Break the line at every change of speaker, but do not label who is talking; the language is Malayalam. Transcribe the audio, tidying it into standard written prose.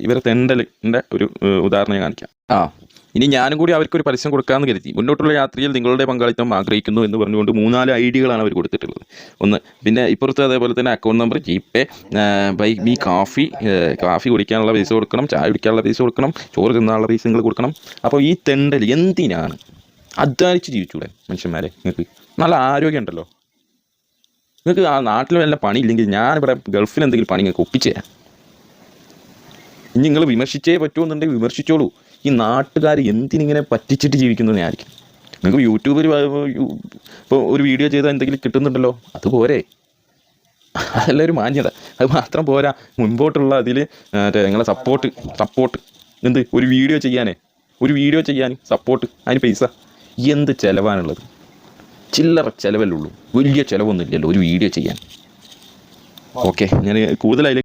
ഇവരെ തെണ്ടലിൻ്റെ ഒരു ഉദാഹരണം കാണിക്കാം. ഇനി ഞാനും കൂടി അവർക്കൊരു പരസ്യം കൊടുക്കാമെന്ന് കരുതി. മുന്നോട്ടുള്ള യാത്രയിൽ നിങ്ങളുടെ പങ്കാളിത്തം ആഗ്രഹിക്കുന്നു എന്ന് പറഞ്ഞുകൊണ്ട് 3-4 ഐഡിയകളാണ് അവർ കൊടുത്തിട്ടുള്ളത്. ഒന്ന്, പിന്നെ ഇപ്പുറത്ത് അതേപോലെ തന്നെ account number, GPay, buy me coffee കുടിക്കാനുള്ള പൈസ കൊടുക്കണം, ചായ കുടിക്കാനുള്ള പൈസ കൊടുക്കണം, ചോറ് തിന്നാനുള്ള പൈസ നിങ്ങൾ കൊടുക്കണം. അപ്പോൾ ഈ തെണ്ടൽ എന്തിനാണ്? അധ്വാനിച്ച് ജീവിച്ചൂടെ മനുഷ്യന്മാരെ? നിങ്ങൾക്ക് നല്ല ആരോഗ്യം ഉണ്ടല്ലോ. നിങ്ങൾക്ക് ആ നാട്ടിൽ വല്ല പണിയില്ലെങ്കിൽ ഞാനിവിടെ ഗൾഫിൽ എന്തെങ്കിലും പണി നിങ്ങൾക്ക് ഒപ്പിച്ചു തരാം. ഇനി നിങ്ങൾ വിമർശിച്ചേ പറ്റുമെന്നുണ്ടെങ്കിൽ വിമർശിച്ചോളൂ. ഈ നാട്ടുകാർ എന്തിനിങ്ങനെ പറ്റിച്ചിട്ട് ജീവിക്കുന്നതെന്ന് ആയിരിക്കും. നിങ്ങൾക്ക് യൂട്യൂബിൽ ഇപ്പോൾ ഒരു വീഡിയോ ചെയ്താൽ എന്തെങ്കിലും കിട്ടുന്നുണ്ടല്ലോ, അതുപോരെ. അതല്ല ഒരു മാന്യത. അത് മാത്രം പോരാ, മുൻപോട്ടുള്ള അതിൽ നിങ്ങളെ സപ്പോർട്ട് എന്ത് ഒരു വീഡിയോ ചെയ്യാൻ സപ്പോർട്ട്, അതിന് പൈസ എന്ത് ചിലവാണുള്ളത്? ചില്ലറ ചിലവല്ലേ ഉള്ളൂ, വലിയ ചിലവൊന്നുമില്ലല്ലോ ഒരു വീഡിയോ ചെയ്യാൻ. ഓക്കെ, ഞാൻ കൂടുതലായി